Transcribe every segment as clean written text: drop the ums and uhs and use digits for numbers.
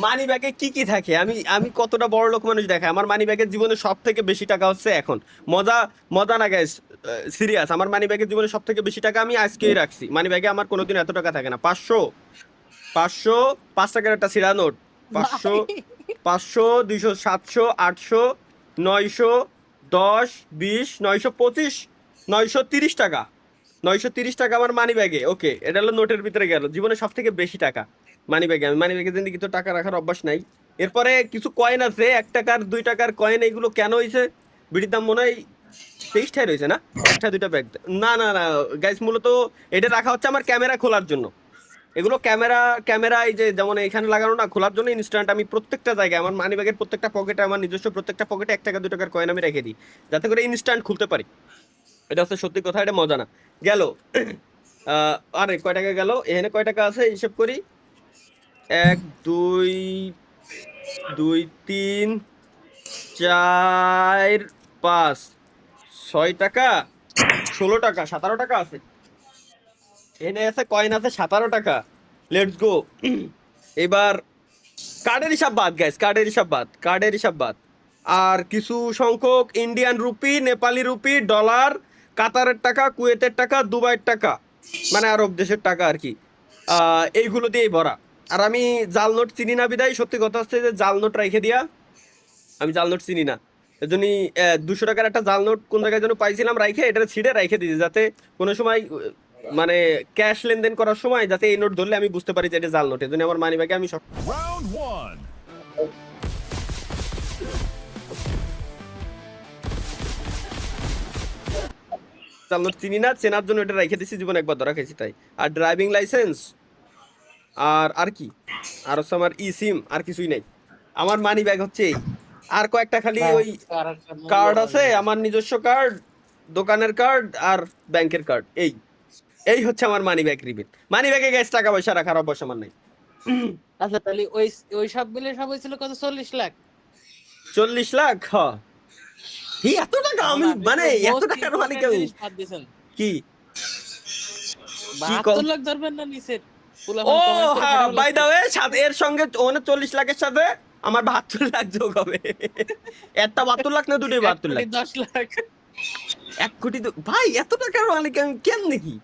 মানি ব্যাগে কি কি থাকে, আমি আমি কতটা বড় লোক মানুষ দেখায়। আমার মানি ব্যাগের জীবনে সব থেকে বেশি টাকা হচ্ছে এখন, মজা মজা না গাইস, সিরিয়াস, আমার মানি ব্যাগের জীবনে সব থেকে বেশি টাকা আমি আজকেই রাখছি। মানি ব্যাগে আমার কোনোদিন এত টাকা থাকে না। 500, 500, 5 টাকার একটা ছিঁড়া নোট, 500, ভাই 500, 200, 700, 800, 900, 10, 20, 925, 930 টাকা, 930 টাকা আমার মানি ব্যাগে। ওকে, এটা হলো নোটের ভিতরে গেল। জীবনে সব থেকে বেশি টাকা মানি ব্যাগে। আমি মানি ব্যাগে জিন্দিগি তো টাকা রাখার অভ্যাস নাই। এরপরে কিছু কয়েন আছে, 1 টাকার 2 টাকার কয়েন। এইগুলো কেন হয়েছে, বিড়ির দাম মনে হয় 23টাই রয়েছে না, একটা দুইটা ব্যাগ। না না না গাইস, মূলত এটা রাখা হচ্ছে আমার ক্যামেরা খোলার জন্য। এগুলো ক্যামেরা, ক্যামেরা এই যে যেমন এখানে লাগানো না, খোলার জন্য ইনস্ট্যান্ট আমি প্রত্যেকটা জায়গায় আমার মানি ব্যাগের প্রত্যেকটা পকেটে, আমার নিজস্ব প্রত্যেকটা পকেটে 1 টাকা 2 টাকার কয়েন আমি রেখে দিই, যাতে করে ইনস্ট্যান্ট খুলতে পারি। এটা হচ্ছে সত্যি কথা, এটা মজা না। গেল আরে কয় টাকা গেল, এখানে কয় টাকা আছে হিসেব করি। 1, 2, 2, 3, 4, 5, 6 টাকা, 16 টাকা, 17 টাকা আছে। এনে আছে কয়েন আছে 17 টাকা। Let's go. এবার কার্ডের হিসাব বাদ গাইস, কার্ডের হিসাব বাদ, কার্ডের হিসাব বাদ। আর কিছু সংখ্যক Indian rupee, Nepali rupee, dollar, কাতারের টাকা, কুয়েতের টাকা, দুবাইয়ের টাকা, মানে আরব দেশের টাকা আর কি। এইগুলো দিয়েই ভরা। আর আমি জাল নোট চিনি না বিদায়, সত্যি কথা হচ্ছে যে জাল নোট রেখে দিয়া, আমি জাল নোট চিনি না। এজন্যই 200 টাকার একটা জাল নোট কোন জায়গায় যেন পাইছিলাম, রাইখে এটা ছিঁড়ে রেখে দিয়েছি, যাতে কোনো সময় মানে ক্যাশ লেনদেন করার সময় যাতে এই নোট ধরলে আমি বুঝতে পারি যে এটা জাল নোট। এজন্য আমার মানি ব্যাগে আমি সব Round one. জাল নোট চিনি না, চেনার জন্য এটা রেখে দিয়েছি, জীবনে একবার ধরা খেয়েছি তাই। আর ড্রাইভিং লাইসেন্স, আর আর কি, আর হচ্ছে আমার ই সিম, আর কিছুই নাই। আমার মানি ব্যাগ হচ্ছে এই। আর কয়েকটা খালি ওই আর একটা কার্ড মূল্যবান আছে, জিনিস। আমার নিজস্ব কার্ড, দোকানের কার্ড আর ব্যাংকের কার্ড। এই এই হচ্ছে আমার মানি ব্যাগ রিবিট। মানি ব্যাগে গ্যাস টাকা পয়সা রাখার অভ্যাস আমার নাই। আচ্ছা তাহলে ওই ওই সব মিলে সব হয়েছিল কত, 40 লাখ? 40 লাখ, হ। কি এত টাকা, এখন আমি আপনি মানে তো এত মোস্ট টাকার মালিক ইম্পর্টেন্ট আমি। জিনিস বাদ দিয়েছেন। কি কি কম? 72 লাখ ধরবেন না নিচের? ও পোলাপান কমেন্ট করে হ্যাঁ, ফাটাও বাই দা লাগছে। ওয়ে, সাথে এর সঙ্গে মানে 40 লাখের সাথে আমার 72 লাখ যোগ হবে। একটা 72 লাখ না, দুটোই 1 72 কোটি লাখ 10 লাখ। 1 কোটি তো ভাই, এত টাকার মালিক আমি কেমনে কি?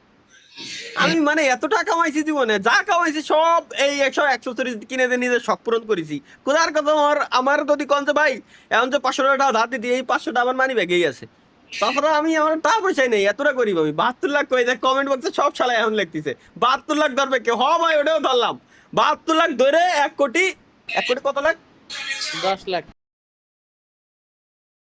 আমি মানে এত টাকা কামাইছি জীবনে, যা কামাইছি সব এই 130 কিনে দিয়ে নিজের শখ পূরণ করেছি। কোথার কথা, আমার আমার যদি কন যে ভাই এখন যে 500 টাকা ধার দিতে, এই 500টা আমার মানি ব্যাগেই আছে। তারপরে আমি, আমার টাকা পয়সাই নেই, এতটা গরিব আমি। 72 লাখ কই দেখ, কমেন্ট বক্সে সব শালা এখন লিখতেছে 72 লাখ ধরবে কে, হ ভাই ওটাও ধরলাম। 72 লাখ ধরে 1 কোটি, 1 কোটি কত লাখ? 10 লাখ।